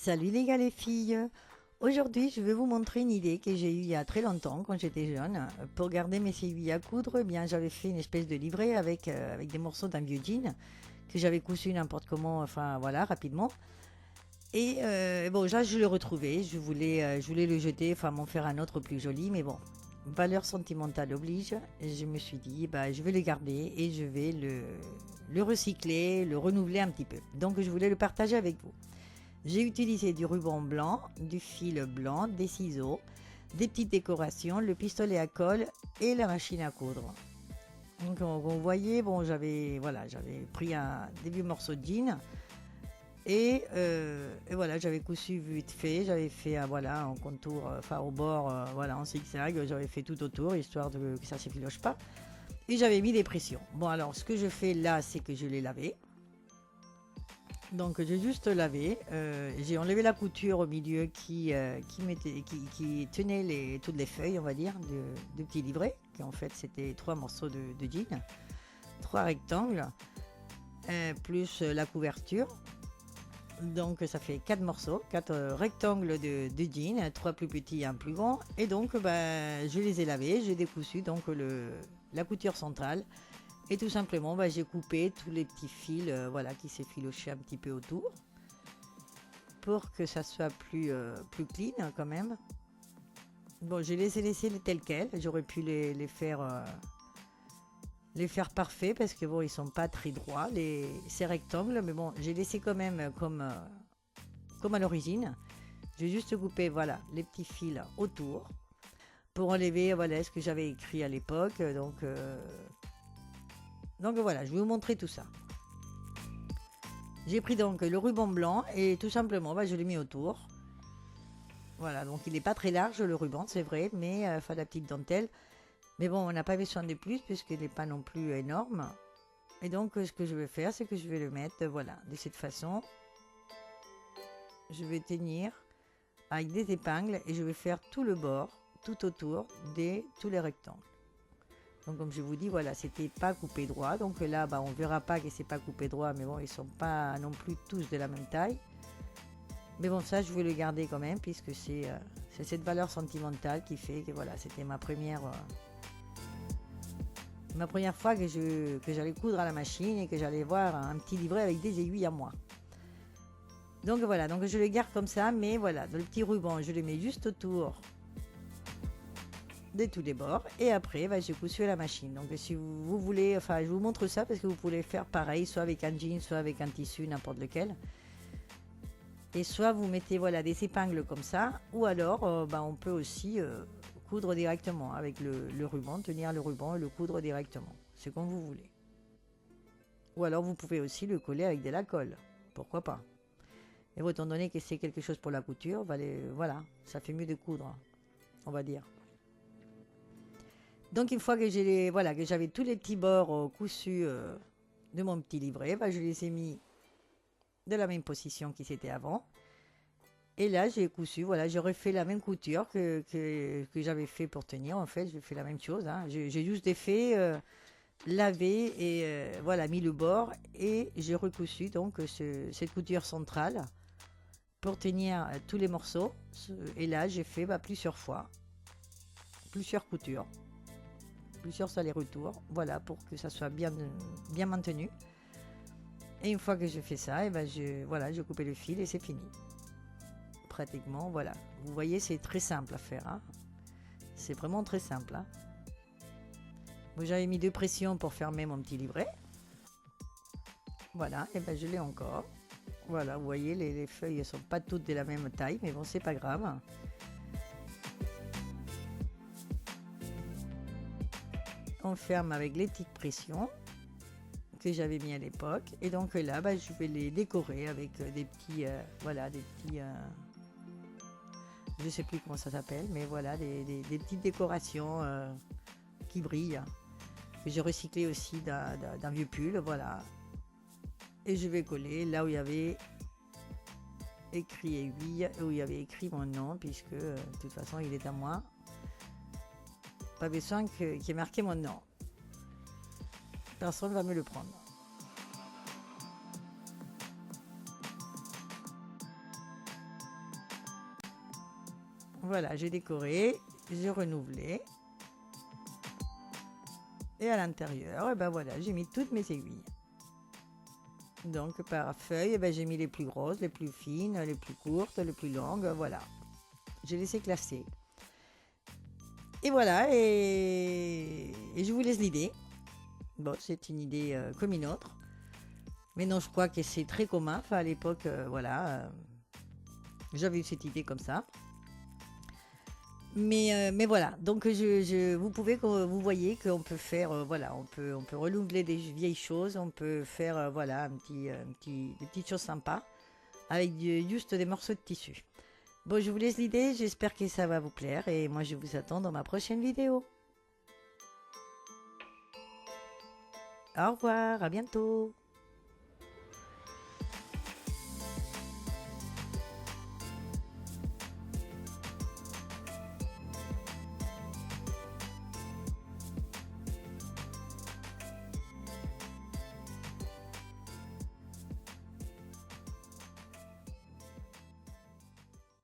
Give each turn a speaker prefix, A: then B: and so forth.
A: Salut les gars, les filles. Aujourd'hui, je vais vous montrer une idée que j'ai eue il y a très longtemps, quand j'étais jeune. Pour garder mes aiguilles à coudre, eh bien, j'avais fait une espèce de livret avec des morceaux d'un vieux jean que j'avais cousu n'importe comment, enfin voilà, rapidement. Et bon, là, je le retrouvais. Je voulais le jeter, enfin m'en faire un autre plus joli, mais bon, valeur sentimentale oblige. Je me suis dit, bah, je vais le garder et je vais le recycler, le renouveler un petit peu. Donc, je voulais le partager avec vous. J'ai utilisé du ruban blanc, du fil blanc, des ciseaux, des petites décorations, le pistolet à colle et la machine à coudre. Donc vous voyez, bon, j'avais pris des vieux morceaux de jean et voilà, j'avais cousu vite fait, j'avais fait voilà, en contour, enfin au bord, voilà, en zigzag, j'avais fait tout autour histoire que ça ne s'effiloche pas et j'avais mis des pressions. Bon, alors ce que je fais là, c'est que je l'ai lavé. Donc j'ai juste lavé, j'ai enlevé la couture au milieu qui tenait toutes les feuilles, on va dire, de petits livrets, qui en fait c'était trois morceaux de jean, trois rectangles, plus la couverture. Donc ça fait quatre morceaux, quatre rectangles de jean, trois plus petits et un plus grand. Et donc bah, je les ai lavés, j'ai décousu donc la couture centrale. Et tout simplement, bah, j'ai coupé tous les petits fils voilà, qui s'effilochaient un petit peu autour pour que ça soit plus clean quand même. Bon, je les ai laissés tels quels. J'aurais pu les faire parfaits parce que bon, ils sont pas très droits, ces rectangles. Mais bon, j'ai laissé quand même comme à l'origine. J'ai juste coupé voilà, les petits fils autour pour enlever voilà, ce que j'avais écrit à l'époque. Donc voilà, je vais vous montrer tout ça. J'ai pris donc le ruban blanc et tout simplement bah, je l'ai mis autour. Voilà, donc il n'est pas très large le ruban, c'est vrai, mais enfin la petite dentelle. Mais bon, on n'a pas besoin de plus puisqu'il n'est pas non plus énorme. Et donc ce que je vais faire, c'est que je vais le mettre, voilà, de cette façon. Je vais tenir avec des épingles et je vais faire tout le bord, tout autour de tous les rectangles. Donc comme je vous dis, voilà, c'était pas coupé droit. Donc là, bah, on verra pas que c'est pas coupé droit, mais bon, ils sont pas non plus tous de la même taille. Mais bon, ça, je vais le garder quand même, puisque c'est cette valeur sentimentale qui fait que voilà, c'était ma première fois que j'allais coudre à la machine et que j'allais voir un petit livret avec des aiguilles à moi. Donc voilà, donc je le garde comme ça, mais voilà, dans le petit ruban, je le mets juste autour de tous les bords et après bah, je cousu à la machine. Donc si vous voulez, enfin je vous montre ça parce que vous pouvez faire pareil, soit avec un jean, soit avec un tissu, n'importe lequel. Et soit vous mettez voilà, des épingles comme ça, ou alors bah, on peut aussi coudre directement avec le ruban, tenir le ruban et le coudre directement. C'est comme vous voulez. Ou alors vous pouvez aussi le coller avec de la colle. Pourquoi pas. Et étant donné que c'est quelque chose pour la couture, voilà, ça fait mieux de coudre, on va dire. Donc une fois que voilà, que j'avais tous les petits bords cousus de mon petit livret, bah, je les ai mis de la même position qu'ils étaient avant. Et là, j'ai cousu, voilà, j'ai refait la même couture que j'avais fait pour tenir. En fait, j'ai fait la même chose. Hein. J'ai juste défait, lavé et voilà, mis le bord. Et j'ai recousu donc cette couture centrale pour tenir tous les morceaux. Et là, j'ai fait bah, plusieurs fois, plusieurs coutures, plusieurs allers-retours. Voilà, pour que ça soit bien maintenu. Et une fois que j'ai fait ça, et ben voilà, j'ai coupé le fil et c'est fini. Pratiquement, voilà. Vous voyez, c'est très simple à faire. Hein. C'est vraiment très simple. Hein. Bon, j'avais mis deux pressions pour fermer mon petit livret. Voilà, et ben je l'ai encore. Voilà, vous voyez, les feuilles ne sont pas toutes de la même taille, mais bon, c'est pas grave. On ferme avec les petites pressions que j'avais mis à l'époque. Et donc là, ben, je vais les décorer avec des petits, voilà, des petits... je sais plus comment ça s'appelle, mais voilà, des petites décorations qui brillent. Que j'ai recyclé aussi d'un vieux pull, voilà. Et je vais coller là où il y avait écrit aiguille, où il y avait écrit mon nom, puisque de toute façon il est à moi. Pas besoin qu'il y ait marqué mon nom. Personne ne va me le prendre. Voilà, j'ai décoré, j'ai renouvelé. Et à l'intérieur, et ben voilà, j'ai mis toutes mes aiguilles. Donc par feuille, j'ai mis les plus grosses, les plus fines, les plus courtes, les plus longues, voilà. J'ai laissé classer. Et voilà, et je vous laisse l'idée. Bon, c'est une idée comme une autre. Mais non, je crois que c'est très commun. Enfin, à l'époque, j'avais eu cette idée comme ça. Mais voilà, donc vous voyez qu'on peut faire, voilà, on peut renouveler des vieilles choses, on peut faire, voilà, des petites choses sympas avec juste des morceaux de tissu. Bon, je vous laisse l'idée, j'espère que ça va vous plaire et moi je vous attends dans ma prochaine vidéo. Au revoir, à bientôt.